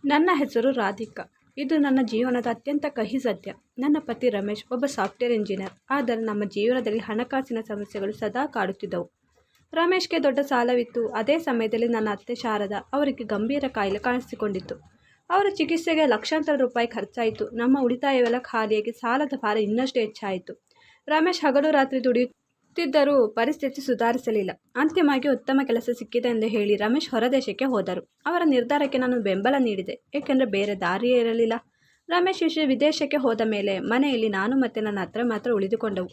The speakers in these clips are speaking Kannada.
ನನ್ನ ಹೆಸರು ರಾಧಿಕಾ. ಇದು ನನ್ನ ಜೀವನದ ಅತ್ಯಂತ ಕಹಿ ಸತ್ಯ. ನನ್ನ ಪತಿ ರಮೇಶ್ ಒಬ್ಬ ಸಾಫ್ಟ್ವೇರ್ ಇಂಜಿನಿಯರ್. ಆದರೆ ನಮ್ಮ ಜೀವನದಲ್ಲಿ ಹಣಕಾಸಿನ ಸಮಸ್ಯೆಗಳು ಸದಾ ಕಾಡುತ್ತಿದ್ದವು. ರಮೇಶ್ಗೆ ದೊಡ್ಡ ಸಾಲವಿತ್ತು. ಅದೇ ಸಮಯದಲ್ಲಿ ನನ್ನ ಅತ್ತೆ ಶಾರದಾ ಅವರಿಗೆ ಗಂಭೀರ ಕಾಯಿಲೆ ಕಾಣಿಸಿಕೊಂಡಿತ್ತು. ಅವರ ಚಿಕಿತ್ಸೆಗೆ ಲಕ್ಷಾಂತರ ರೂಪಾಯಿ ಖರ್ಚಾಯಿತು. ನಮ್ಮ ಉಳಿತಾಯವೆಲ್ಲ ಖಾಲಿಯಾಗಿ ಸಾಲದ ಭಾರ ಇನ್ನಷ್ಟು ಹೆಚ್ಚಾಯಿತು. ರಮೇಶ್ ಹಗಲು ರಾತ್ರಿ ದುಡಿಯುತ್ತಿದ್ದರೂ ಪರಿಸ್ಥಿತಿ ಸುಧಾರಿಸಲಿಲ್ಲ. ಅಂತಿಮವಾಗಿ ಉತ್ತಮ ಕೆಲಸ ಸಿಕ್ಕಿದೆ ಎಂದು ಹೇಳಿ ರಮೇಶ್ ಹೊರದೇಶಕ್ಕೆ ಹೋದರು. ಅವರ ನಿರ್ಧಾರಕ್ಕೆ ನಾನು ಬೆಂಬಲ ನೀಡಿದೆ, ಏಕೆಂದರೆ ಬೇರೆ ದಾರಿಯೇ ಇರಲಿಲ್ಲ. ರಮೇಶ್ ವಿದೇಶಕ್ಕೆ ಹೋದ ಮೇಲೆ ಮನೆಯಲ್ಲಿ ನಾನು ಮತ್ತು ನನ್ನ ಅತ್ತೆ ಮಾತ್ರ ಉಳಿದುಕೊಂಡವು.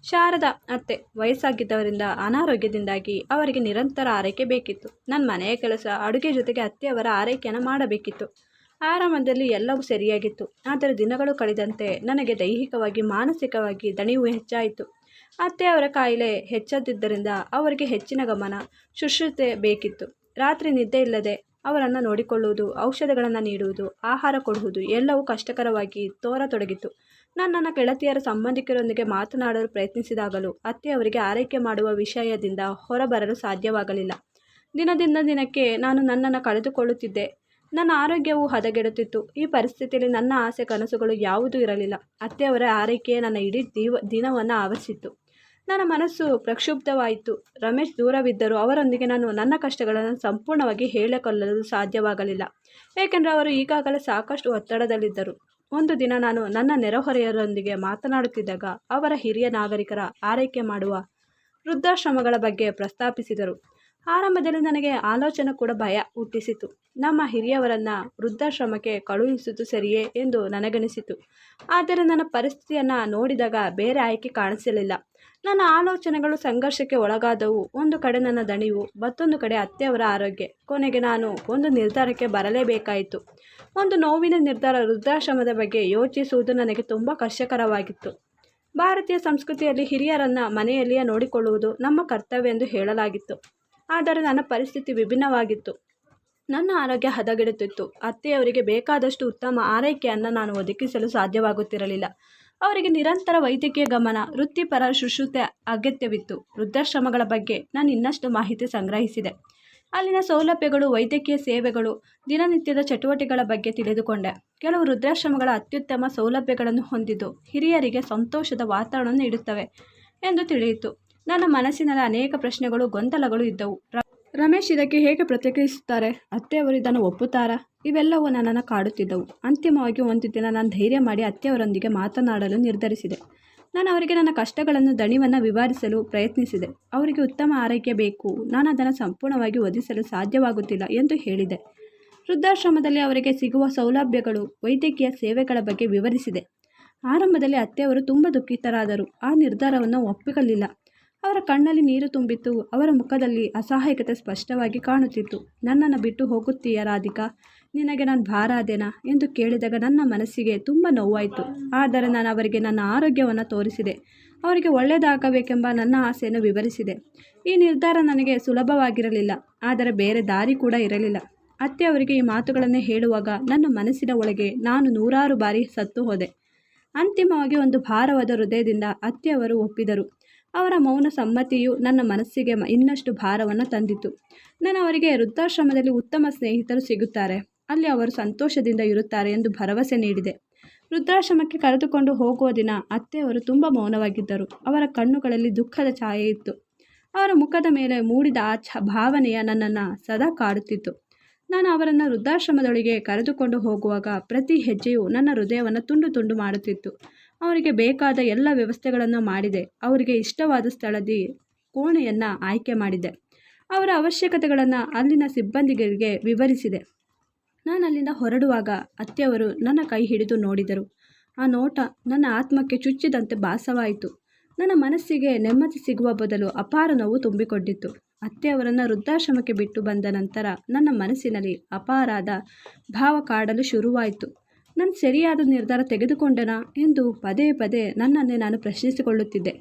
ಶಾರದಾ ಅತ್ತೆ ವಯಸ್ಸಾಗಿದ್ದವರಿಂದ ಅನಾರೋಗ್ಯದಿಂದಾಗಿ ಅವರಿಗೆ ನಿರಂತರ ಆರೈಕೆ ಬೇಕಿತ್ತು. ನನ್ನ ಮನೆಯ ಕೆಲಸ, ಅಡುಗೆ ಜೊತೆಗೆ ಅತ್ತೆಯವರ ಆರೈಕೆಯನ್ನು ಮಾಡಬೇಕಿತ್ತು. ಆರಂಭದಲ್ಲಿ ಎಲ್ಲವೂ ಸರಿಯಾಗಿತ್ತು. ಆದರೆ ದಿನಗಳು ಕಳೆದಂತೆ ನನಗೆ ದೈಹಿಕವಾಗಿ ಮಾನಸಿಕವಾಗಿ ದಣಿವು ಹೆಚ್ಚಾಯಿತು. ಅತ್ತೆಯವರ ಕಾಯಿಲೆ ಹೆಚ್ಚದಿದ್ದರಿಂದ ಅವರಿಗೆ ಹೆಚ್ಚಿನ ಗಮನ, ಶುಶ್ರೂಷೆ ಬೇಕಿತ್ತು. ರಾತ್ರಿ ನಿದ್ದೆ ಇಲ್ಲದೆ ಅವರನ್ನು ನೋಡಿಕೊಳ್ಳುವುದು, ಔಷಧಗಳನ್ನು ನೀಡುವುದು, ಆಹಾರ ಕೊಡುವುದು ಎಲ್ಲವೂ ಕಷ್ಟಕರವಾಗಿ ತೋರತೊಡಗಿತು. ನನ್ನ ಗೆಳತಿಯರ ಸಂಬಂಧಿಕರೊಂದಿಗೆ ಮಾತನಾಡಲು ಪ್ರಯತ್ನಿಸಿದಾಗಲೂ ಅತ್ತೆಯವರಿಗೆ ಆರೈಕೆ ಮಾಡುವ ವಿಷಯದಿಂದ ಹೊರಬರಲು ಸಾಧ್ಯವಾಗಲಿಲ್ಲ. ದಿನದಿಂದ ದಿನಕ್ಕೆ ನಾನು ನನ್ನನ್ನು ಕಳೆದುಕೊಳ್ಳುತ್ತಿದ್ದೆ. ನನ್ನ ಆರೋಗ್ಯವು ಹದಗೆಡುತ್ತಿತ್ತು. ಈ ಪರಿಸ್ಥಿತಿಯಲ್ಲಿ ನನ್ನ ಆಸೆ ಕನಸುಗಳು ಯಾವುದೂ ಇರಲಿಲ್ಲ. ಅತ್ತೆಯವರ ಆರೈಕೆಯೇ ನನ್ನ ಇಡೀ ದಿನವನ್ನು ಆವರಿಸಿತ್ತು. ನನ್ನ ಮನಸ್ಸು ಪ್ರಕ್ಷುಬ್ಧವಾಯಿತು. ರಮೇಶ್ ದೂರವಿದ್ದರೂ ಅವರೊಂದಿಗೆ ನಾನು ನನ್ನ ಕಷ್ಟಗಳನ್ನು ಸಂಪೂರ್ಣವಾಗಿ ಹೇಳಿಕೊಳ್ಳಲು ಸಾಧ್ಯವಾಗಲಿಲ್ಲ, ಏಕೆಂದರೆ ಅವರು ಈಗಾಗಲೇ ಸಾಕಷ್ಟು ಒತ್ತಡದಲ್ಲಿದ್ದರು. ಒಂದು ದಿನ ನಾನು ನನ್ನ ನೆರೆಹೊರೆಯವರೊಂದಿಗೆ ಮಾತನಾಡುತ್ತಿದ್ದಾಗ ಅವರ ಹಿರಿಯ ನಾಗರಿಕರ ಆರೈಕೆ ಮಾಡುವ ವೃದ್ಧಾಶ್ರಮಗಳ ಬಗ್ಗೆ ಪ್ರಸ್ತಾಪಿಸಿದರು. ಆರಂಭದಲ್ಲಿ ನನಗೆ ಆಲೋಚನೆ ಕೂಡ ಭಯ ಹುಟ್ಟಿಸಿತು. ನಮ್ಮ ಹಿರಿಯವರನ್ನು ವೃದ್ಧಾಶ್ರಮಕ್ಕೆ ಕಳುಹಿಸುವುದು ಸರಿಯೇ ಎಂದು ನನಗನಿಸಿತು. ಆದರೆ ನನ್ನ ಪರಿಸ್ಥಿತಿಯನ್ನು ನೋಡಿದಾಗ ಬೇರೆ ಆಯ್ಕೆ ಕಾಣಿಸಲಿಲ್ಲ. ನನ್ನ ಆಲೋಚನೆಗಳು ಸಂಘರ್ಷಕ್ಕೆ ಒಳಗಾದವು. ಒಂದು ಕಡೆ ನನ್ನ ದಣಿವು, ಮತ್ತೊಂದು ಕಡೆ ಅತ್ತೆಯವರ ಆರೋಗ್ಯ. ಕೊನೆಗೆ ನಾನು ಒಂದು ನಿರ್ಧಾರಕ್ಕೆ ಬರಲೇಬೇಕಾಯಿತು. ಒಂದು ನೋವಿನ ನಿರ್ಧಾರ. ವೃದ್ಧಾಶ್ರಮದ ಬಗ್ಗೆ ಯೋಚಿಸುವುದು ನನಗೆ ತುಂಬ ಕಷ್ಟಕರವಾಗಿತ್ತು. ಭಾರತೀಯ ಸಂಸ್ಕೃತಿಯಲ್ಲಿ ಹಿರಿಯರನ್ನು ಮನೆಯಲ್ಲಿಯೇ ನೋಡಿಕೊಳ್ಳುವುದು ನಮ್ಮ ಕರ್ತವ್ಯ ಎಂದು ಹೇಳಲಾಗಿತ್ತು. ಆದರೆ ನನ್ನ ಪರಿಸ್ಥಿತಿ ವಿಭಿನ್ನವಾಗಿತ್ತು. ನನ್ನ ಆರೋಗ್ಯ ಹದಗೆಡುತ್ತಿತ್ತು. ಅತ್ತೆಯವರಿಗೆ ಬೇಕಾದಷ್ಟು ಉತ್ತಮ ಆರೈಕೆಯನ್ನು ನಾನು ಒದಗಿಸಲು ಸಾಧ್ಯವಾಗುತ್ತಿರಲಿಲ್ಲ. ಅವರಿಗೆ ನಿರಂತರ ವೈದ್ಯಕೀಯ ಗಮನ, ವೃತ್ತಿಪರ ಶುಶ್ರೂಷೆ ಅಗತ್ಯವಿತ್ತು. ವೃದ್ಧಾಶ್ರಮಗಳ ಬಗ್ಗೆ ನಾನು ಇನ್ನಷ್ಟು ಮಾಹಿತಿ ಸಂಗ್ರಹಿಸಿದೆ. ಅಲ್ಲಿನ ಸೌಲಭ್ಯಗಳು, ವೈದ್ಯಕೀಯ ಸೇವೆಗಳು, ದಿನನಿತ್ಯದ ಚಟುವಟಿಕೆಗಳ ಬಗ್ಗೆ ತಿಳಿದುಕೊಂಡೆ. ಕೆಲವು ವೃದ್ಧಾಶ್ರಮಗಳ ಅತ್ಯುತ್ತಮ ಸೌಲಭ್ಯಗಳನ್ನು ಹೊಂದಿದ್ದು ಹಿರಿಯರಿಗೆ ಸಂತೋಷದ ವಾತಾವರಣ ನೀಡುತ್ತವೆ ಎಂದು ತಿಳಿಯಿತು. ನನ್ನ ಮನಸ್ಸಿನಲ್ಲಿ ಅನೇಕ ಪ್ರಶ್ನೆಗಳು, ಗೊಂದಲಗಳು ಇದ್ದವು. ರಮೇಶ್ ಇದಕ್ಕೆ ಹೇಗೆ ಪ್ರತಿಕ್ರಿಯಿಸುತ್ತಾರೆ? ಅತ್ತೆಯವರು ಇದನ್ನು ಒಪ್ಪುತ್ತಾರಾ? ಇವೆಲ್ಲವೂ ನನ್ನನ್ನು ಕಾಡುತ್ತಿದ್ದವು. ಅಂತಿಮವಾಗಿ ಒಂದು ದಿನ ನಾನು ಧೈರ್ಯ ಮಾಡಿ ಅತ್ತೆಯವರೊಂದಿಗೆ ಮಾತನಾಡಲು ನಿರ್ಧರಿಸಿದೆ. ನಾನು ಅವರಿಗೆ ನನ್ನ ಕಷ್ಟಗಳನ್ನು, ದಣಿವನ್ನು ವಿವರಿಸಲು ಪ್ರಯತ್ನಿಸಿದೆ. ಅವರಿಗೆ ಉತ್ತಮ ಆರೈಕೆ ಬೇಕು, ನಾನು ಅದನ್ನು ಸಂಪೂರ್ಣವಾಗಿ ಒದಗಿಸಲು ಸಾಧ್ಯವಾಗುತ್ತಿಲ್ಲ ಎಂದು ಹೇಳಿದೆ. ವೃದ್ಧಾಶ್ರಮದಲ್ಲಿ ಅವರಿಗೆ ಸಿಗುವ ಸೌಲಭ್ಯಗಳು, ವೈದ್ಯಕೀಯ ಸೇವೆಗಳ ಬಗ್ಗೆ ವಿವರಿಸಿದೆ. ಆರಂಭದಲ್ಲಿ ಅತ್ತೆಯವರು ತುಂಬ ದುಃಖಿತರಾದರು. ಆ ನಿರ್ಧಾರವನ್ನು ಒಪ್ಪಿಕೊಳ್ಳಲಿಲ್ಲ. ಅವರ ಕಣ್ಣಲ್ಲಿ ನೀರು ತುಂಬಿತ್ತು. ಅವರ ಮುಖದಲ್ಲಿ ಅಸಹಾಯಕತೆ ಸ್ಪಷ್ಟವಾಗಿ ಕಾಣುತ್ತಿತ್ತು. ನನ್ನನ್ನು ಬಿಟ್ಟು ಹೋಗುತ್ತೀಯಾ ರಾಧಿಕಾ? ನಿನಗೆ ನಾನು ಭಾರ ಆದೆನಾ ಎಂದು ಕೇಳಿದಾಗ ನನ್ನ ಮನಸ್ಸಿಗೆ ತುಂಬ ನೋವಾಯಿತು. ಆದರೆ ನಾನು ಅವರಿಗೆ ನನ್ನ ಆರೋಗ್ಯವನ್ನು ತೋರಿಸಿದೆ. ಅವರಿಗೆ ಒಳ್ಳೆಯದಾಗಬೇಕೆಂಬ ನನ್ನ ಆಸೆಯನ್ನು ವಿವರಿಸಿದೆ. ಈ ನಿರ್ಧಾರ ನನಗೆ ಸುಲಭವಾಗಿರಲಿಲ್ಲ, ಆದರೆ ಬೇರೆ ದಾರಿ ಕೂಡ ಇರಲಿಲ್ಲ. ಅತ್ತೆಯವರಿಗೆ ಈ ಮಾತುಗಳನ್ನೇ ಹೇಳುವಾಗ ನನ್ನ ಮನಸ್ಸಿನ ಒಳಗೆ ನಾನು ನೂರಾರು ಬಾರಿ ಸತ್ತು ಹೋದೆ. ಅಂತಿಮವಾಗಿ ಒಂದು ಭಾರವಾದ ಹೃದಯದಿಂದ ಅತ್ತೆಯವರು ಒಪ್ಪಿದರು. ಅವರ ಮೌನ ಸಮ್ಮತಿಯು ನನ್ನ ಮನಸ್ಸಿಗೆ ಇನ್ನಷ್ಟು ಭಾರವನ್ನು ತಂದಿತು. ನಾನು ಅವರಿಗೆ ವೃದ್ಧಾಶ್ರಮದಲ್ಲಿ ಉತ್ತಮ ಸ್ನೇಹಿತರು ಸಿಗುತ್ತಾರೆ, ಅಲ್ಲಿ ಅವರು ಸಂತೋಷದಿಂದ ಇರುತ್ತಾರೆ ಎಂದು ಭರವಸೆ ನೀಡಿದೆ. ವೃದ್ಧಾಶ್ರಮಕ್ಕೆ ಕರೆದುಕೊಂಡು ಹೋಗುವ ದಿನ ಅತ್ತೆಯವರು ತುಂಬ ಮೌನವಾಗಿದ್ದರು. ಅವರ ಕಣ್ಣುಗಳಲ್ಲಿ ದುಃಖದ ಛಾಯೆ ಇತ್ತು. ಅವರ ಮುಖದ ಮೇಲೆ ಮೂಡಿದ ಆ ಭಾವನೆಯ ನನ್ನನ್ನು ಸದಾ ಕಾಡುತ್ತಿತ್ತು. ನಾನು ಅವರನ್ನು ವೃದ್ಧಾಶ್ರಮದೊಳಗೆ ಕರೆದುಕೊಂಡು ಹೋಗುವಾಗ ಪ್ರತಿ ಹೆಜ್ಜೆಯು ನನ್ನ ಹೃದಯವನ್ನು ತುಂಡು ತುಂಡು ಮಾಡುತ್ತಿತ್ತು. ಅವರಿಗೆ ಬೇಕಾದ ಎಲ್ಲ ವ್ಯವಸ್ಥೆಗಳನ್ನು ಮಾಡಿದೆ. ಅವರಿಗೆ ಇಷ್ಟವಾದ ಸ್ಥಳದಲ್ಲಿ ಕೋಣೆಯನ್ನು ಆಯ್ಕೆ ಮಾಡಿದೆ. ಅವರ ಅವಶ್ಯಕತೆಗಳನ್ನು ಅಲ್ಲಿನ ಸಿಬ್ಬಂದಿಗಳಿಗೆ ವಿವರಿಸಿದೆ. ನಾನು ಅಲ್ಲಿಂದ ಹೊರಡುವಾಗ ಅತ್ತೆಯವರು ನನ್ನ ಕೈ ಹಿಡಿದು ನೋಡಿದರು. ಆ ನೋಟ ನನ್ನ ಆತ್ಮಕ್ಕೆ ಚುಚ್ಚಿದಂತೆ ಭಾಸವಾಯಿತು. ನನ್ನ ಮನಸ್ಸಿಗೆ ನೆಮ್ಮದಿ ಸಿಗುವ ಬದಲು ಅಪಾರ ನೋವು ತುಂಬಿಕೊಂಡಿತ್ತು. ಅತ್ತೆಯವರನ್ನು ವೃದ್ಧಾಶ್ರಮಕ್ಕೆ ಬಿಟ್ಟು ಬಂದ ನಂತರ ನನ್ನ ಮನಸ್ಸಿನಲ್ಲಿ ಅಪಾರದ ಭಾವ ಕಾಡಲು ಶುರುವಾಯಿತು. ನಾನು ಸರಿಯಾದ ನಿರ್ಧಾರ ತೆಗೆದುಕೊಂಡೆನಾ ಎಂದು ಪದೇ ಪದೇ ನನ್ನನ್ನೇ ನಾನು ಪ್ರಶ್ನಿಸಿಕೊಳ್ಳುತ್ತಿದ್ದೆ.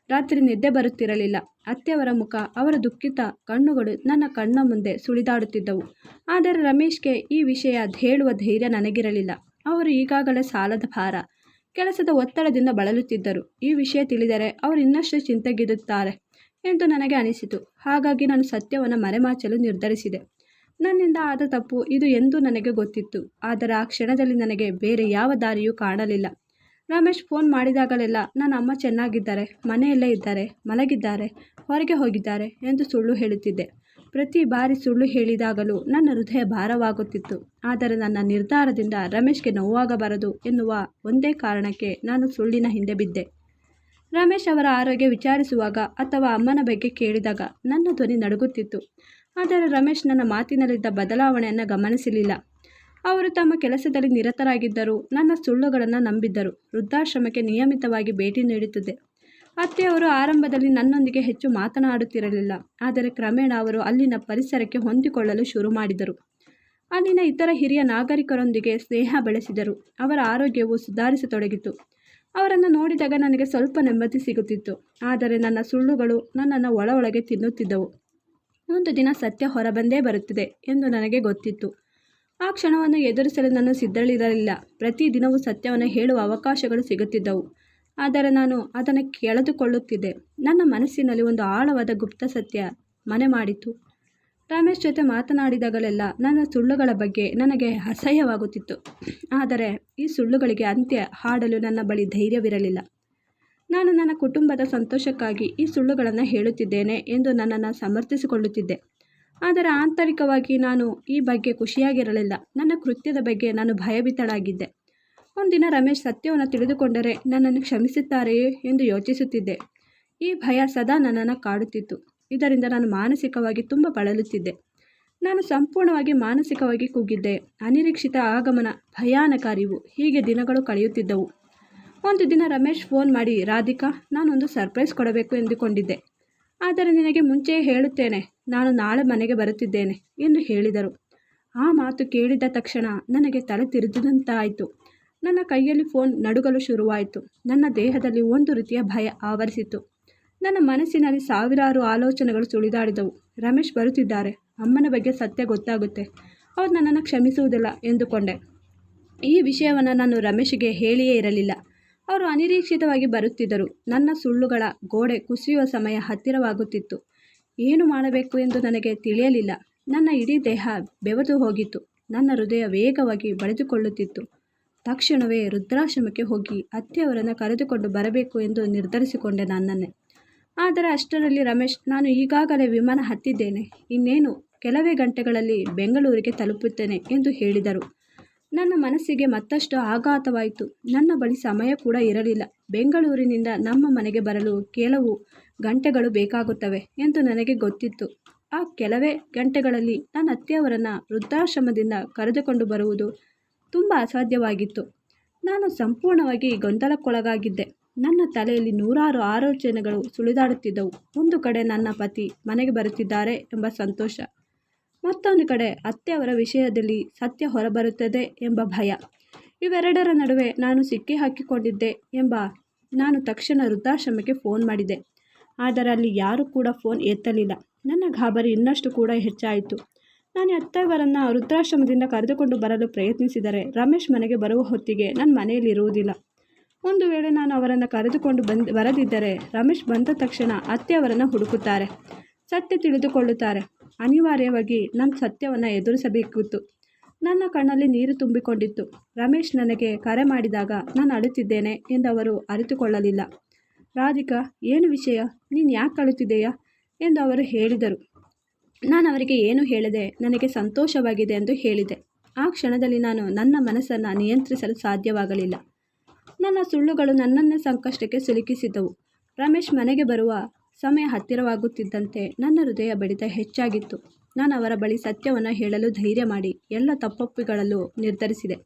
ರಾತ್ರಿ ನಿದ್ದೆ ಬರುತ್ತಿರಲಿಲ್ಲ. ಅತ್ತೆಯವರ ಮುಖ, ಅವರ ದುಃಖಿತ ಕಣ್ಣುಗಳು ನನ್ನ ಕಣ್ಣ ಮುಂದೆ ಸುಳಿದಾಡುತ್ತಿದ್ದವು. ಆದರೆ ರಮೇಶ್ಗೆ ಈ ವಿಷಯ ಹೇಳುವ ಧೈರ್ಯ ನನಗಿರಲಿಲ್ಲ. ಅವರು ಈಗಾಗಲೇ ಸಾಲದ ಭಾರ, ಕೆಲಸದ ಒತ್ತಡದಿಂದ ಬಳಲುತ್ತಿದ್ದರು. ಈ ವಿಷಯ ತಿಳಿದರೆ ಅವರು ಇನ್ನಷ್ಟು ಚಿಂತೆಗಿಡುತ್ತಾರೆ ಎಂದು ನನಗೆ ಅನಿಸಿತು. ಹಾಗಾಗಿ ನಾನು ಸತ್ಯವನ್ನು ಮರೆಮಾಚಲು ನಿರ್ಧರಿಸಿದೆ. ನನ್ನಿಂದ ಆದ ತಪ್ಪು ಇದು ಎಂದು ನನಗೆ ಗೊತ್ತಿತ್ತು. ಆದರೆ ಆ ಕ್ಷಣದಲ್ಲಿ ನನಗೆ ಬೇರೆ ಯಾವ ದಾರಿಯೂ ಕಾಣಲಿಲ್ಲ. ರಮೇಶ್ ಫೋನ್ ಮಾಡಿದಾಗಲೆಲ್ಲ ನನ್ನ ಅಮ್ಮ ಚೆನ್ನಾಗಿದ್ದಾರೆ, ಮನೆಯಲ್ಲೇ ಇದ್ದಾರೆ, ಮಲಗಿದ್ದಾರೆ, ಹೊರಗೆ ಹೋಗಿದ್ದಾರೆ ಎಂದು ಸುಳ್ಳು ಹೇಳುತ್ತಿದ್ದೆ. ಪ್ರತಿ ಬಾರಿ ಸುಳ್ಳು ಹೇಳಿದಾಗಲೂ ನನ್ನ ಹೃದಯ ಭಾರವಾಗುತ್ತಿತ್ತು. ಆದರೆ ನನ್ನ ನಿರ್ಧಾರದಿಂದ ರಮೇಶ್ಗೆ ನೋವಾಗಬಾರದು ಎನ್ನುವ ಒಂದೇ ಕಾರಣಕ್ಕೆ ನಾನು ಸುಳ್ಳಿನ ಹಿಂದೆ ಬಿದ್ದೆ. ರಮೇಶ್ ಅವರ ಆರೋಗ್ಯ ವಿಚಾರಿಸುವಾಗ ಅಥವಾ ಅಮ್ಮನ ಬಗ್ಗೆ ಕೇಳಿದಾಗ ನನ್ನ ಧ್ವನಿ ನಡುಗುತ್ತಿತ್ತು. ಆದರೆ ರಮೇಶ್ ನನ್ನ ಮಾತಿನಲ್ಲಿದ್ದ ಬದಲಾವಣೆಯನ್ನು ಗಮನಿಸಲಿಲ್ಲ. ಅವರು ತಮ್ಮ ಕೆಲಸದಲ್ಲಿ ನಿರತರಾಗಿದ್ದರು. ನನ್ನ ಸುಳ್ಳುಗಳನ್ನು ನಂಬಿದ್ದರು. ವೃದ್ಧಾಶ್ರಮಕ್ಕೆ ನಿಯಮಿತವಾಗಿ ಭೇಟಿ ನೀಡುತ್ತಿದ್ದೆ. ಅತ್ತೆಯವರು ಆರಂಭದಲ್ಲಿ ನನ್ನೊಂದಿಗೆ ಹೆಚ್ಚು ಮಾತನಾಡುತ್ತಿರಲಿಲ್ಲ. ಆದರೆ ಕ್ರಮೇಣ ಅವರು ಅಲ್ಲಿನ ಪರಿಸರಕ್ಕೆ ಹೊಂದಿಕೊಳ್ಳಲು ಶುರು ಮಾಡಿದರು. ಅಲ್ಲಿನ ಇತರ ಹಿರಿಯ ನಾಗರಿಕರೊಂದಿಗೆ ಸ್ನೇಹ ಬೆಳೆಸಿದರು. ಅವರ ಆರೋಗ್ಯವು ಸುಧಾರಿಸತೊಡಗಿತು. ಅವರನ್ನು ನೋಡಿದಾಗ ನನಗೆ ಸ್ವಲ್ಪ ನೆಮ್ಮದಿ ಸಿಗುತ್ತಿತ್ತು. ಆದರೆ ನನ್ನ ಸುಳ್ಳುಗಳು ನನ್ನನ್ನು ಒಳಗೆ ತಿನ್ನುತ್ತಿದ್ದವು. ಒಂದು ದಿನ ಸತ್ಯ ಹೊರಬಂದೇ ಬರುತ್ತಿದೆ ಎಂದು ನನಗೆ ಗೊತ್ತಿತ್ತು. ಆ ಕ್ಷಣವನ್ನು ಎದುರಿಸಲು ನಾನು ಸಿದ್ಧಳಿರಲಿಲ್ಲ. ಪ್ರತಿದಿನವೂ ಸತ್ಯವನ್ನು ಹೇಳುವ ಅವಕಾಶಗಳು ಸಿಗುತ್ತಿದ್ದವು. ಆದರೆ ನಾನು ಅದನ್ನು ಕಳೆದುಕೊಳ್ಳುತ್ತಿದ್ದೆ. ನನ್ನ ಮನಸ್ಸಿನಲ್ಲಿ ಒಂದು ಆಳವಾದ ಗುಪ್ತ ಸತ್ಯ ಮನೆ ಮಾಡಿತು. ರಮೇಶ್ ಜೊತೆ ಮಾತನಾಡಿದಾಗಲೆಲ್ಲ ನನ್ನ ಸುಳ್ಳುಗಳ ಬಗ್ಗೆ ನನಗೆ ಅಸಹ್ಯವಾಗುತ್ತಿತ್ತು. ಆದರೆ ಈ ಸುಳ್ಳುಗಳಿಗೆ ಅಂತ್ಯ ಹಾಡಲು ನನ್ನ ಬಳಿ ಧೈರ್ಯವಿರಲಿಲ್ಲ. ನಾನು ನನ್ನ ಕುಟುಂಬದ ಸಂತೋಷಕ್ಕಾಗಿ ಈ ಸುಳ್ಳುಗಳನ್ನು ಹೇಳುತ್ತಿದ್ದೇನೆ ಎಂದು ನನ್ನನ್ನು ಸಮರ್ಥಿಸಿಕೊಳ್ಳುತ್ತಿದ್ದೆ. ಆದರೆ ಆಂತರಿಕವಾಗಿ ನಾನು ಈ ಬಗ್ಗೆ ಖುಷಿಯಾಗಿರಲಿಲ್ಲ. ನನ್ನ ಕೃತ್ಯದ ಬಗ್ಗೆ ನಾನು ಭಯಭೀತಳಾಗಿದ್ದೆ. ಒಂದಿನ ರಮೇಶ್ ಸತ್ಯವನ್ನು ತಿಳಿದುಕೊಂಡರೆ ನನ್ನನ್ನು ಕ್ಷಮಿಸುತ್ತಾರೆಯೇ ಎಂದು ಯೋಚಿಸುತ್ತಿದ್ದೆ. ಈ ಭಯ ಸದಾ ನನ್ನನ್ನು ಕಾಡುತ್ತಿತ್ತು. ಇದರಿಂದ ನಾನು ಮಾನಸಿಕವಾಗಿ ತುಂಬ ಬಳಲುತ್ತಿದ್ದೆ. ನಾನು ಸಂಪೂರ್ಣವಾಗಿ ಮಾನಸಿಕವಾಗಿ ಕುಗ್ಗಿದ್ದೆ. ಅನಿರೀಕ್ಷಿತ ಆಗಮನ, ಭಯಾನಕ ಅರಿವು, ಹೀಗೆ ದಿನಗಳು ಕಳೆಯುತ್ತಿದ್ದವು. ಒಂದು ದಿನ ರಮೇಶ್ ಫೋನ್ ಮಾಡಿ, ರಾಧಿಕಾ, ನಾನೊಂದು ಸರ್ಪ್ರೈಸ್ ಕೊಡಬೇಕು ಎಂದುಕೊಂಡಿದ್ದೆ. ಆದರೆ ನಿನಗೆ ಮುಂಚೆಯೇ ಹೇಳುತ್ತೇನೆ, ನಾನು ನಾಳೆ ಮನೆಗೆ ಬರುತ್ತಿದ್ದೇನೆ ಎಂದು ಹೇಳಿದರು. ಆ ಮಾತು ಕೇಳಿದ ತಕ್ಷಣ ನನಗೆ ತಲೆ ತಿರುಗಿದಂತಾಯಿತು. ನನ್ನ ಕೈಯಲ್ಲಿ ಫೋನ್ ನಡುಗಲು ಶುರುವಾಯಿತು. ನನ್ನ ದೇಹದಲ್ಲಿ ಒಂದು ರೀತಿಯ ಭಯ ಆವರಿಸಿತು. ನನ್ನ ಮನಸ್ಸಿನಲ್ಲಿ ಸಾವಿರಾರು ಆಲೋಚನೆಗಳು ಸುಳಿದಾಡಿದವು. ರಮೇಶ್ ಬರುತ್ತಿದ್ದಾರೆ, ಅಮ್ಮನ ಬಗ್ಗೆ ಸತ್ಯ ಗೊತ್ತಾಗುತ್ತೆ, ಅವ್ರು ನನ್ನನ್ನು ಕ್ಷಮಿಸುವುದಿಲ್ಲ ಎಂದುಕೊಂಡೆ. ಈ ವಿಷಯವನ್ನು ನಾನು ರಮೇಶ್ಗೆ ಹೇಳಿಯೇ ಇರಲಿಲ್ಲ. ಅವರು ಅನಿರೀಕ್ಷಿತವಾಗಿ ಬರುತ್ತಿದ್ದರು. ನನ್ನ ಸುಳ್ಳುಗಳ ಗೋಡೆ ಕುಸಿಯುವ ಸಮಯ ಹತ್ತಿರವಾಗುತ್ತಿತ್ತು. ಏನು ಮಾಡಬೇಕು ಎಂದು ನನಗೆ ತಿಳಿಯಲಿಲ್ಲ. ನನ್ನ ಇಡೀ ದೇಹ ಬೆವತು ಹೋಗಿತ್ತು. ನನ್ನ ಹೃದಯ ವೇಗವಾಗಿ ಬಡಿದುಕೊಳ್ಳುತ್ತಿತ್ತು. ತಕ್ಷಣವೇ ವೃದ್ಧಾಶ್ರಮಕ್ಕೆ ಹೋಗಿ ಅತ್ತೆಯವರನ್ನು ಕರೆದುಕೊಂಡು ಬರಬೇಕು ಎಂದು ನಿರ್ಧರಿಸಿಕೊಂಡೆ ನನ್ನನ್ನೇ. ಆದರೆ ಅಷ್ಟರಲ್ಲಿ ರಮೇಶ್, ನಾನು ಈಗಾಗಲೇ ವಿಮಾನ ಹತ್ತಿದ್ದೇನೆ, ಇನ್ನೇನು ಕೆಲವೇ ಗಂಟೆಗಳಲ್ಲಿ ಬೆಂಗಳೂರಿಗೆ ತಲುಪುತ್ತೇನೆ ಎಂದು ಹೇಳಿದರು. ನನ್ನ ಮನಸ್ಸಿಗೆ ಮತ್ತಷ್ಟು ಆಘಾತವಾಯಿತು. ನನ್ನ ಬಳಿ ಸಮಯ ಕೂಡ ಇರಲಿಲ್ಲ. ಬೆಂಗಳೂರಿನಿಂದ ನಮ್ಮ ಮನೆಗೆ ಬರಲು ಕೆಲವು ಗಂಟೆಗಳು ಬೇಕಾಗುತ್ತವೆ ಎಂದು ನನಗೆ ಗೊತ್ತಿತ್ತು. ಆ ಕೆಲವೇ ಗಂಟೆಗಳಲ್ಲಿ ನನ್ನ ಅತ್ತೆಯವರನ್ನು ವೃದ್ಧಾಶ್ರಮದಿಂದ ಕರೆದುಕೊಂಡು ಬರುವುದು ತುಂಬ ಅಸಾಧ್ಯವಾಗಿತ್ತು. ನಾನು ಸಂಪೂರ್ಣವಾಗಿ ಗೊಂದಲಕ್ಕೊಳಗಾಗಿದ್ದೆ. ನನ್ನ ತಲೆಯಲ್ಲಿ ನೂರಾರು ಆಲೋಚನೆಗಳು ಸುಳಿದಾಡುತ್ತಿದ್ದವು. ಒಂದು ಕಡೆ ನನ್ನ ಪತಿ ಮನೆಗೆ ಬರುತ್ತಿದ್ದಾರೆ ಎಂಬ ಸಂತೋಷ, ಮತ್ತೊಂದು ಕಡೆ ಅತ್ತೆಯವರ ವಿಷಯದಲ್ಲಿ ಸತ್ಯ ಹೊರಬರುತ್ತದೆ ಎಂಬ ಭಯ. ಇವೆರಡರ ನಡುವೆ ನಾನು ಸಿಕ್ಕಿ ಹಾಕಿಕೊಂಡಿದ್ದೆ ಎಂಬ ನಾನು ತಕ್ಷಣ ವೃದ್ಧಾಶ್ರಮಕ್ಕೆ ಫೋನ್ ಮಾಡಿದೆ. ಆದರೆ ಅಲ್ಲಿ ಯಾರೂ ಕೂಡ ಫೋನ್ ಎತ್ತಲಿಲ್ಲ. ನನ್ನ ಗಾಬರಿ ಇನ್ನಷ್ಟು ಕೂಡ ಹೆಚ್ಚಾಯಿತು. ನಾನು ಅತ್ತೆಯವರನ್ನು ವೃದ್ಧಾಶ್ರಮದಿಂದ ಕರೆದುಕೊಂಡು ಬರಲು ಪ್ರಯತ್ನಿಸಿದರೆ ರಮೇಶ್ ಮನೆಗೆ ಬರುವ ಹೊತ್ತಿಗೆ ನನ್ನ ಮನೆಯಲ್ಲಿ ಇರುವುದಿಲ್ಲ. ಒಂದು ವೇಳೆ ನಾನು ಅವರನ್ನು ಕರೆದುಕೊಂಡು ಬರದಿದ್ದರೆ ರಮೇಶ್ ಬಂದ ತಕ್ಷಣ ಅತ್ತೆಯವರನ್ನು ಹುಡುಕುತ್ತಾರೆ, ಸತ್ಯ ತಿಳಿದುಕೊಳ್ಳುತ್ತಾರೆ. ಅನಿವಾರ್ಯವಾಗಿ ನನ್ನ ಸತ್ಯವನ್ನು ಎದುರಿಸಬೇಕಿತ್ತು. ನನ್ನ ಕಣ್ಣಲ್ಲಿ ನೀರು ತುಂಬಿಕೊಂಡಿತ್ತು. ರಮೇಶ್ ನನಗೆ ಕರೆ ಮಾಡಿದಾಗ ನಾನು ಅಳುತ್ತಿದ್ದೇನೆ ಎಂದು ಅವರು ಅರಿತುಕೊಳ್ಳಲಿಲ್ಲ. ರಾಧಿಕಾ, ಏನು ವಿಷಯ, ನೀನು ಯಾಕೆ ಅಳುತ್ತಿದೆಯಾ ಎಂದು ಅವರು ಹೇಳಿದರು. ನಾನು ಅವರಿಗೆ ಏನು ಹೇಳಿದೆ, ನನಗೆ ಸಂತೋಷವಾಗಿದೆ ಎಂದು ಹೇಳಿದೆ. ಆ ಕ್ಷಣದಲ್ಲಿ ನಾನು ನನ್ನ ಮನಸ್ಸನ್ನು ನಿಯಂತ್ರಿಸಲು ಸಾಧ್ಯವಾಗಲಿಲ್ಲ. ನನ್ನ ಸುಳ್ಳುಗಳು ನನ್ನನ್ನೇ ಸಂಕಷ್ಟಕ್ಕೆ ಸಿಲುಕಿಸಿದ್ದವು. ರಮೇಶ್ ಮನೆಗೆ ಬರುವ ಸಮಯ ಹತ್ತಿರವಾಗುತ್ತಿದ್ದಂತೆ ನನ್ನ ಹೃದಯ ಬಡಿತ ಹೆಚ್ಚಾಗಿತ್ತು. ನಾನು ಅವರ ಬಳಿ ಸತ್ಯವನ್ನು ಹೇಳಲು ಧೈರ್ಯ ಮಾಡಿ ಎಲ್ಲ ತಪ್ಪೊಪ್ಪಿಗಳಲ್ಲೂ ನಿರ್ಧರಿಸಿದೆ.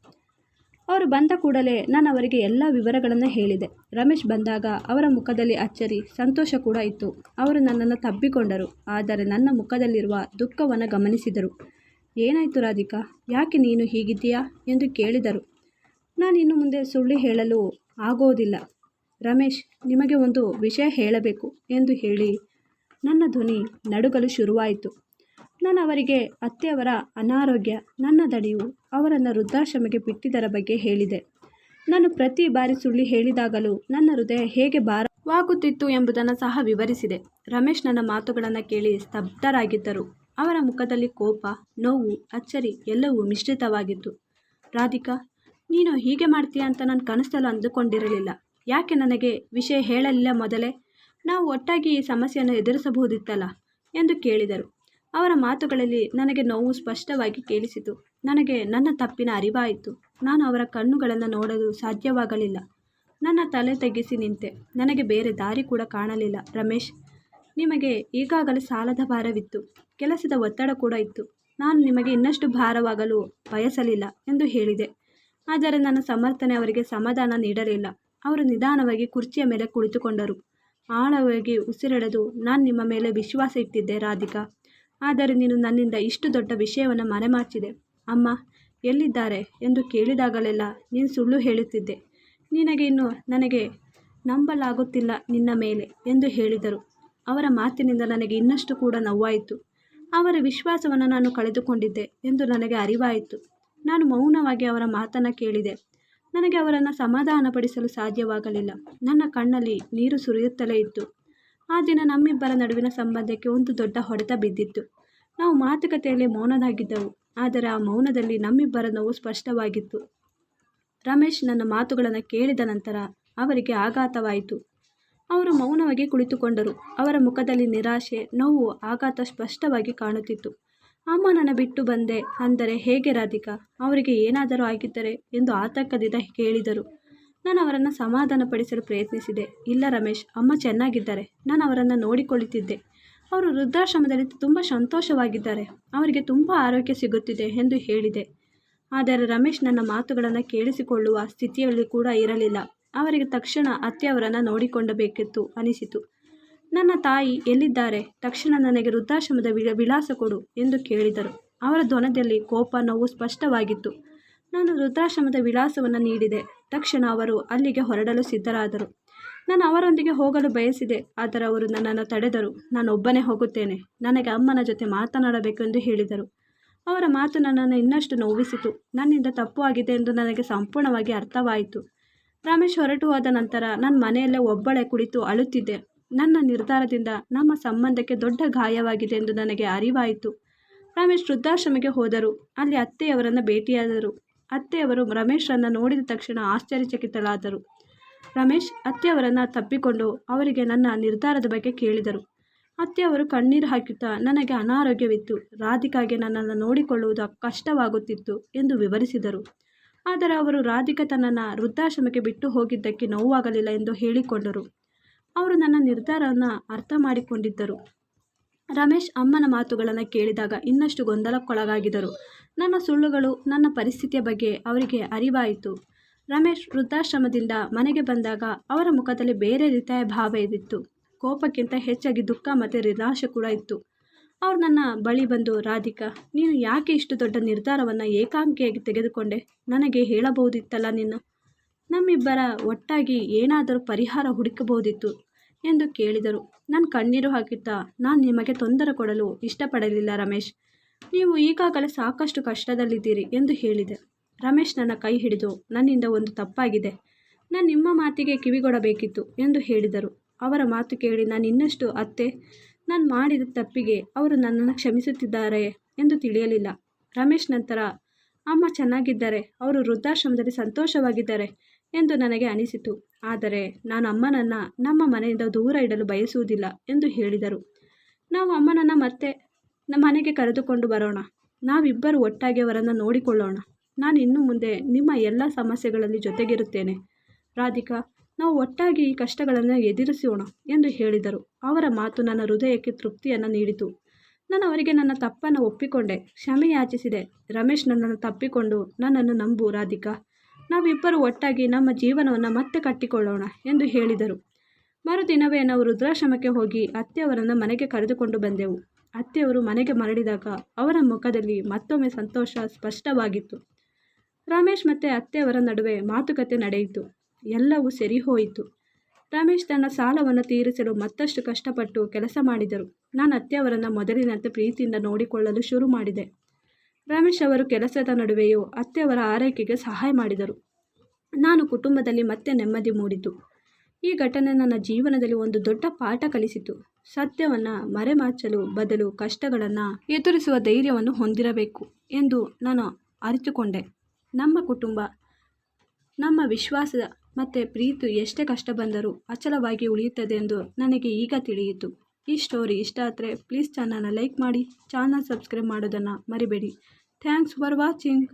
ಅವರು ಬಂದ ಕೂಡಲೇ ನಾನು ಅವರಿಗೆ ಎಲ್ಲ ವಿವರಗಳನ್ನು ಹೇಳಿದೆ. ರಮೇಶ್ ಬಂದಾಗ ಅವರ ಮುಖದಲ್ಲಿ ಅಚ್ಚರಿ, ಸಂತೋಷ ಕೂಡ ಇತ್ತು. ಅವರು ನನ್ನನ್ನು ತಬ್ಬಿಕೊಂಡರು. ಆದರೆ ನನ್ನ ಮುಖದಲ್ಲಿರುವ ದುಃಖವನ್ನು ಗಮನಿಸಿದರು. ಏನಾಯಿತು ರಾಧಿಕಾ, ಯಾಕೆ ನೀನು ಹೀಗಿದ್ದೀಯಾ ಎಂದು ಕೇಳಿದರು. ನಾನು ಇನ್ನು ಮುಂದೆ ಸುಳ್ಳು ಹೇಳಲು ಆಗೋದಿಲ್ಲ. ರಮೇಶ್, ನಿಮಗೆ ಒಂದು ವಿಷಯ ಹೇಳಬೇಕು ಎಂದು ಹೇಳಿ ನನ್ನ ಧ್ವನಿ ನಡುಗಲು ಶುರುವಾಯಿತು. ನಾನು ಅವರಿಗೆ ಅತ್ತೆಯವರ ಅನಾರೋಗ್ಯ, ನನ್ನ ದಣಿವು, ಅವರನ್ನು ವೃದ್ಧಾಶ್ರಮಕ್ಕೆ ಬಿಟ್ಟಿದ್ದರ ಬಗ್ಗೆ ಹೇಳಿದೆ. ನಾನು ಪ್ರತಿ ಬಾರಿ ಸುಳ್ಳು ಹೇಳಿದಾಗಲೂ ನನ್ನ ಹೃದಯ ಹೇಗೆ ಭಾರವಾಗುತ್ತಿತ್ತು ಎಂಬುದನ್ನು ಸಹ ವಿವರಿಸಿದೆ. ರಮೇಶ್ ನನ್ನ ಮಾತುಗಳನ್ನು ಕೇಳಿ ಸ್ತಬ್ಧರಾಗಿದ್ದರು. ಅವರ ಮುಖದಲ್ಲಿ ಕೋಪ, ನೋವು, ಅಚ್ಚರಿ ಎಲ್ಲವೂ ಮಿಶ್ರಿತವಾಗಿತ್ತು. ರಾಧಿಕಾ, ನೀನು ಹೀಗೆ ಮಾಡ್ತೀಯ ಅಂತ ನಾನು ಕನಸಲ್ಲೂ ಅಂದುಕೊಂಡಿರಲಿಲ್ಲ. ಯಾಕೆ ನನಗೆ ವಿಷಯ ಹೇಳಲಿಲ್ಲ ಮೊದಲೇ? ನಾವು ಒಟ್ಟಾಗಿ ಈ ಸಮಸ್ಯೆಯನ್ನು ಎದುರಿಸಬಹುದಿತ್ತಲ್ಲ ಎಂದು ಕೇಳಿದರು. ಅವರ ಮಾತುಗಳಲ್ಲಿ ನನಗೆ ನೋವು ಸ್ಪಷ್ಟವಾಗಿ ಕೇಳಿಸಿತು. ನನಗೆ ನನ್ನ ತಪ್ಪಿನ ಅರಿವಾಯಿತು. ನಾನು ಅವರ ಕಣ್ಣುಗಳನ್ನು ನೋಡಲು ಸಾಧ್ಯವಾಗಲಿಲ್ಲ. ನನ್ನ ತಲೆ ತಗ್ಗಿಸಿ ನಿಂತೆ. ನನಗೆ ಬೇರೆ ದಾರಿ ಕೂಡ ಕಾಣಲಿಲ್ಲ. ರಮೇಶ್, ನಿಮಗೆ ಈಗಾಗಲೇ ಸಾಲದ ಭಾರವಿತ್ತು, ಕೆಲಸದ ಒತ್ತಡ ಕೂಡ ಇತ್ತು. ನಾನು ನಿಮಗೆ ಇನ್ನಷ್ಟು ಭಾರವಾಗಲು ಬಯಸಲಿಲ್ಲ ಎಂದು ಹೇಳಿದೆ. ಆದರೆ ನನ್ನ ಸಮರ್ಥನೆ ಅವರಿಗೆ ಸಮಾಧಾನ ನೀಡಲಿಲ್ಲ. ಅವರು ನಿಧಾನವಾಗಿ ಕುರ್ಚಿಯ ಮೇಲೆ ಕುಳಿತುಕೊಂಡರು. ಆಳವಾಗಿ ಉಸಿರೆಳೆದು, ನಾನು ನಿಮ್ಮ ಮೇಲೆ ವಿಶ್ವಾಸ ಇಟ್ಟಿದ್ದೆ ರಾಧಿಕಾ. ಆದರೆ ನೀನು ನನ್ನಿಂದ ಇಷ್ಟು ದೊಡ್ಡ ವಿಷಯವನ್ನು ಮರೆಮಾಚಿದೆ. ಅಮ್ಮ ಎಲ್ಲಿದ್ದಾರೆ ಎಂದು ಕೇಳಿದಾಗಲೆಲ್ಲ ನೀನು ಸುಳ್ಳು ಹೇಳುತ್ತಿದ್ದೆ. ನನಗೆ ನಂಬಲಾಗುತ್ತಿಲ್ಲ ನಿನ್ನ ಮೇಲೆ ಎಂದು ಹೇಳಿದರು. ಅವರ ಮಾತಿನಿಂದ ನನಗೆ ಇನ್ನಷ್ಟು ಕೂಡ ನೋವಾಯಿತು. ಅವರ ವಿಶ್ವಾಸವನ್ನು ನಾನು ಕಳೆದುಕೊಂಡಿದ್ದೆ ಎಂದು ನನಗೆ ಅರಿವಾಯಿತು. ನಾನು ಮೌನವಾಗಿ ಅವರ ಮಾತನ್ನು ಕೇಳಿದೆ. ನನಗೆ ಅವರನ್ನು ಸಮಾಧಾನಪಡಿಸಲು ಸಾಧ್ಯವಾಗಲಿಲ್ಲ. ನನ್ನ ಕಣ್ಣಲ್ಲಿ ನೀರು ಸುರಿಯುತ್ತಲೇ ಇತ್ತು. ಆ ದಿನ ನಮ್ಮಿಬ್ಬರ ನಡುವಿನ ಸಂಬಂಧಕ್ಕೆ ಒಂದು ದೊಡ್ಡ ಹೊಡೆತ ಬಿದ್ದಿತ್ತು. ನಾವು ಮಾತುಕತೆಯಲ್ಲಿ ಮೌನವಾಗಿದ್ದೆವು, ಆದರೆ ಆ ಮೌನದಲ್ಲಿ ನಮ್ಮಿಬ್ಬರ ನೋವು ಸ್ಪಷ್ಟವಾಗಿತ್ತು. ರಮೇಶ್ ನನ್ನ ಮಾತುಗಳನ್ನು ಕೇಳಿದ ನಂತರ ಅವರಿಗೆ ಆಘಾತವಾಯಿತು. ಅವರು ಮೌನವಾಗಿ ಕುಳಿತುಕೊಂಡರು. ಅವರ ಮುಖದಲ್ಲಿ ನಿರಾಶೆ, ನೋವು, ಆಘಾತ ಸ್ಪಷ್ಟವಾಗಿ ಕಾಣುತ್ತಿತ್ತು. ಅಮ್ಮ ನನ್ನ ಬಿಟ್ಟು ಬಂದೆ ಅಂದರೆ ಹೇಗೆ ರಾಧಿಕಾ? ಅವರಿಗೆ ಏನಾದರೂ ಆಗಿದ್ದರೆ ಎಂದು ಆತಂಕದಿಂದ ಕೇಳಿದರು. ನಾನು ಅವರನ್ನು ಸಮಾಧಾನಪಡಿಸಲು ಪ್ರಯತ್ನಿಸಿದೆ. ಇಲ್ಲ ರಮೇಶ್, ಅಮ್ಮ ಚೆನ್ನಾಗಿದ್ದಾರೆ. ನಾನು ಅವರನ್ನು ನೋಡಿಕೊಳ್ಳುತ್ತಿದ್ದೆ. ಅವರು ವೃದ್ಧಾಶ್ರಮದಲ್ಲಿ ತುಂಬ ಸಂತೋಷವಾಗಿದ್ದಾರೆ. ಅವರಿಗೆ ತುಂಬ ಆರೋಗ್ಯ ಸಿಗುತ್ತಿದೆ ಎಂದು ಹೇಳಿದೆ. ಆದರೆ ರಮೇಶ್ ನನ್ನ ಮಾತುಗಳನ್ನು ಕೇಳಿಸಿಕೊಳ್ಳುವ ಸ್ಥಿತಿಯಲ್ಲಿ ಕೂಡ ಇರಲಿಲ್ಲ. ಅವರಿಗೆ ತಕ್ಷಣ ಅತ್ತೆಯವರನ್ನು ನೋಡಿಕೊಳ್ಳಬೇಕಿತ್ತು ಅನಿಸಿತು. ನನ್ನ ತಾಯಿ ಎಲ್ಲಿದ್ದಾರೆ? ತಕ್ಷಣ ನನಗೆ ವೃದ್ಧಾಶ್ರಮದ ವಿಳಾಸ ಕೊಡು ಎಂದು ಕೇಳಿದರು. ಅವರ ಧ್ವನಿಯಲ್ಲಿ ಕೋಪ, ನೋವು ಸ್ಪಷ್ಟವಾಗಿತ್ತು. ನಾನು ವೃದ್ಧಾಶ್ರಮದ ವಿಳಾಸವನ್ನು ನೀಡಿದೆ. ತಕ್ಷಣ ಅವರು ಅಲ್ಲಿಗೆ ಹೊರಡಲು ಸಿದ್ಧರಾದರು. ನಾನು ಅವರೊಂದಿಗೆ ಹೋಗಲು ಬಯಸಿದೆ, ಆದರೆ ಅವರು ನನ್ನನ್ನು ತಡೆದರು. ನಾನು ಒಬ್ಬನೇ ಹೋಗುತ್ತೇನೆ. ನನಗೆ ಅಮ್ಮನ ಜೊತೆ ಮಾತನಾಡಬೇಕು ಎಂದು ಹೇಳಿದರು. ಅವರ ಮಾತು ನನ್ನನ್ನು ಇನ್ನಷ್ಟು ನೋವಿಸಿತು. ನನ್ನಿಂದ ತಪ್ಪು ಆಗಿದೆ ಎಂದು ನನಗೆ ಸಂಪೂರ್ಣವಾಗಿ ಅರ್ಥವಾಯಿತು. ರಮೇಶ್ ಹೊರಟು ಹೋದ ನಂತರ ನಾನು ಮನೆಯಲ್ಲೇ ಒಬ್ಬಳೇ ಕುಳಿತು ಅಳುತ್ತಿದ್ದೆ. ನನ್ನ ನಿರ್ಧಾರದಿಂದ ನಮ್ಮ ಸಂಬಂಧಕ್ಕೆ ದೊಡ್ಡ ಗಾಯವಾಗಿದೆ ಎಂದು ನನಗೆ ಅರಿವಾಯಿತು. ರಮೇಶ್ ವೃದ್ಧಾಶ್ರಮಕ್ಕೆ ಹೋದರು. ಅಲ್ಲಿ ಅತ್ತೆಯವರನ್ನು ಭೇಟಿಯಾದರು. ಅತ್ತೆಯವರು ರಮೇಶ್ರನ್ನು ನೋಡಿದ ತಕ್ಷಣ ಆಶ್ಚರ್ಯಚಕಿತರಾದರು. ರಮೇಶ್ ಅತ್ತೆಯವರನ್ನು ತಪ್ಪಿಕೊಂಡು ಅವರಿಗೆ ನನ್ನ ನಿರ್ಧಾರದ ಬಗ್ಗೆ ಕೇಳಿದರು. ಅತ್ತೆಯವರು ಕಣ್ಣೀರು ಹಾಕುತ್ತಾ ನನಗೆ ಅನಾರೋಗ್ಯವಿತ್ತು, ರಾಧಿಕಾಗೆ ನನ್ನನ್ನು ನೋಡಿಕೊಳ್ಳುವುದು ಕಷ್ಟವಾಗುತ್ತಿತ್ತು ಎಂದು ವಿವರಿಸಿದರು. ಆದರೆ ಅವರು ರಾಧಿಕಾ ತನ್ನನ್ನು ವೃದ್ಧಾಶ್ರಮಕ್ಕೆ ಬಿಟ್ಟು ಹೋಗಿದ್ದಕ್ಕೆ ನೋವಾಗಲಿಲ್ಲ ಎಂದು ಹೇಳಿಕೊಂಡರು. ಅವರು ನನ್ನ ನಿರ್ಧಾರವನ್ನು ಅರ್ಥ ಮಾಡಿಕೊಂಡಿದ್ದರು. ರಮೇಶ್ ಅಮ್ಮನ ಮಾತುಗಳನ್ನು ಕೇಳಿದಾಗ ಇನ್ನಷ್ಟು ಗೊಂದಲಕ್ಕೊಳಗಾಗಿದ್ದರು. ನನ್ನ ಸುಳ್ಳುಗಳು, ನನ್ನ ಪರಿಸ್ಥಿತಿಯ ಬಗ್ಗೆ ಅವರಿಗೆ ಅರಿವಾಯಿತು. ರಮೇಶ್ ವೃದ್ಧಾಶ್ರಮದಿಂದ ಮನೆಗೆ ಬಂದಾಗ ಅವರ ಮುಖದಲ್ಲಿ ಬೇರೆ ರೀತಿಯ ಭಾವ ಇದ್ದಿತ್ತು. ಕೋಪಕ್ಕಿಂತ ಹೆಚ್ಚಾಗಿ ದುಃಖ ಮತ್ತು ನಿರಾಶೆ ಕೂಡ ಇತ್ತು. ಅವರು ನನ್ನ ಬಳಿ ಬಂದು, ರಾಧಿಕಾ, ನೀನು ಯಾಕೆ ಇಷ್ಟು ದೊಡ್ಡ ನಿರ್ಧಾರವನ್ನು ಏಕಾಂಗಿಯಾಗಿ ತೆಗೆದುಕೊಂಡೆ? ನನಗೆ ಹೇಳಬಹುದಿತ್ತಲ್ಲ ನೀನು. ನಮ್ಮಿಬ್ಬರ ಒಟ್ಟಾಗಿ ಏನಾದರೂ ಪರಿಹಾರ ಹುಡುಕಬಹುದಿತ್ತು ಎಂದು ಕೇಳಿದರು. ನಾನು ಕಣ್ಣೀರು ಹಾಕುತ್ತಾ, ನಾನು ನಿಮಗೆ ತೊಂದರೆ ಕೊಡಲು ಇಷ್ಟಪಡಲಿಲ್ಲ ರಮೇಶ್. ನೀವು ಈಗಾಗಲೇ ಸಾಕಷ್ಟು ಕಷ್ಟದಲ್ಲಿದ್ದೀರಿ ಎಂದು ಹೇಳಿದೆ. ರಮೇಶ್ ನನ್ನ ಕೈ ಹಿಡಿದು, ನನ್ನಿಂದ ಒಂದು ತಪ್ಪಾಗಿದೆ, ನಾನು ನಿಮ್ಮ ಮಾತಿಗೆ ಕಿವಿಗೊಡಬೇಕಿತ್ತು ಎಂದು ಹೇಳಿದರು. ಅವರ ಮಾತು ಕೇಳಿ ನಾನು ಇನ್ನಷ್ಟು ಅತ್ತೆ, ನಾನು ಮಾಡಿದ ತಪ್ಪಿಗೆ ಅವರು ನನ್ನನ್ನು ಕ್ಷಮಿಸುತ್ತಿದ್ದಾರೆ ಎಂದು ತಿಳಿಯಲಿಲ್ಲ. ರಮೇಶ್ ನಂತರ, ಅಮ್ಮ ಚೆನ್ನಾಗಿದ್ದಾರೆ, ಅವರು ವೃದ್ಧಾಶ್ರಮದಲ್ಲಿ ಸಂತೋಷವಾಗಿದ್ದಾರೆ ಎಂದು ನನಗೆ ಅನಿಸಿತು. ಆದರೆ ನಾನು ಅಮ್ಮನನ್ನು ನಮ್ಮ ಮನೆಯಿಂದ ದೂರ ಇಡಲು ಬಯಸುವುದಿಲ್ಲ ಎಂದು ಹೇಳಿದರು. ನಾವು ಅಮ್ಮನನ್ನು ಮತ್ತೆ ನಮ್ಮ ಮನೆಗೆ ಕರೆದುಕೊಂಡು ಬರೋಣ. ನಾವಿಬ್ಬರು ಒಟ್ಟಾಗಿ ಅವರನ್ನು ನೋಡಿಕೊಳ್ಳೋಣ. ನಾನು ಇನ್ನು ಮುಂದೆ ನಿಮ್ಮ ಎಲ್ಲ ಸಮಸ್ಯೆಗಳಲ್ಲಿ ಜೊತೆಗಿರುತ್ತೇನೆ. ರಾಧಿಕಾ, ನಾವು ಒಟ್ಟಾಗಿ ಈ ಕಷ್ಟಗಳನ್ನು ಎದುರಿಸೋಣ ಎಂದು ಹೇಳಿದರು. ಅವರ ಮಾತು ನನ್ನ ಹೃದಯಕ್ಕೆ ತೃಪ್ತಿಯನ್ನು ನೀಡಿತು. ನಾನು ಅವರಿಗೆ ನನ್ನ ತಪ್ಪನ್ನು ಒಪ್ಪಿಕೊಂಡೆ, ಕ್ಷಮೆ ಯಾಚಿಸಿದೆ. ರಮೇಶ್ ನನ್ನನ್ನು ತಪ್ಪಿಕೊಂಡು, ನನ್ನನ್ನು ನಂಬು ರಾಧಿಕಾ, ನಾವಿಬ್ಬರು ಒಟ್ಟಾಗಿ ನಮ್ಮ ಜೀವನವನ್ನು ಮತ್ತೆ ಕಟ್ಟಿಕೊಳ್ಳೋಣ ಎಂದು ಹೇಳಿದರು. ಮರುದಿನವೇ ನಾವು ವೃದ್ಧಾಶ್ರಮಕ್ಕೆ ಹೋಗಿ ಅತ್ತೆಯವರನ್ನು ಮನೆಗೆ ಕರೆದುಕೊಂಡು ಬಂದೆವು. ಅತ್ತೆಯವರು ಮನೆಗೆ ಮರಳಿದಾಗ ಅವರ ಮುಖದಲ್ಲಿ ಮತ್ತೊಮ್ಮೆ ಸಂತೋಷ ಸ್ಪಷ್ಟವಾಗಿತ್ತು. ರಮೇಶ್ ಮತ್ತು ಅತ್ತೆಯವರ ನಡುವೆ ಮಾತುಕತೆ ನಡೆಯಿತು. ಎಲ್ಲವೂ ಸರಿ ಹೋಯಿತು. ರಮೇಶ್ ತನ್ನ ಸಾಲವನ್ನು ತೀರಿಸಲು ಮತ್ತಷ್ಟು ಕಷ್ಟಪಟ್ಟು ಕೆಲಸ ಮಾಡಿದರು. ನಾನು ಅತ್ತೆಯವರನ್ನು ಮೊದಲಿನಂತೆ ಪ್ರೀತಿಯಿಂದ ನೋಡಿಕೊಳ್ಳಲು ಶುರು ಮಾಡಿದೆ. ರಮೇಶ್ ಅವರು ಕೆಲಸದ ನಡುವೆಯೂ ಅತ್ತೆಯವರ ಆರೈಕೆಗೆ ಸಹಾಯ ಮಾಡಿದರು. ನಾನು ಕುಟುಂಬದಲ್ಲಿ ಮತ್ತೆ ನೆಮ್ಮದಿ ಮೂಡಿತು. ಈ ಘಟನೆ ನನ್ನ ಜೀವನದಲ್ಲಿ ಒಂದು ದೊಡ್ಡ ಪಾಠ ಕಲಿಸಿತು. ಸತ್ಯವನ್ನು ಮರೆಮಾಚಲು ಬದಲು ಕಷ್ಟಗಳನ್ನು ಎದುರಿಸುವ ಧೈರ್ಯವನ್ನು ಹೊಂದಿರಬೇಕು ಎಂದು ನಾನು ಅರಿತುಕೊಂಡೆ. ನಮ್ಮ ಕುಟುಂಬ, ನಮ್ಮ ವಿಶ್ವಾಸ ಮತ್ತು ಪ್ರೀತಿ ಎಷ್ಟೇ ಕಷ್ಟ ಬಂದರೂ ಅಚಲವಾಗಿ ಉಳಿಯುತ್ತದೆ ಎಂದು ನನಗೆ ಈಗ ತಿಳಿಯಿತು. ಈ ಸ್ಟೋರಿ ಇಷ್ಟ ಆದರೆ ಪ್ಲೀಸ್ ಚಾನಲ್ನ ಲೈಕ್ ಮಾಡಿ, ಚಾನಲ್ ಸಬ್ಸ್ಕ್ರೈಬ್ ಮಾಡೋದನ್ನು ಮರಿಬೇಡಿ. Thanks for watching.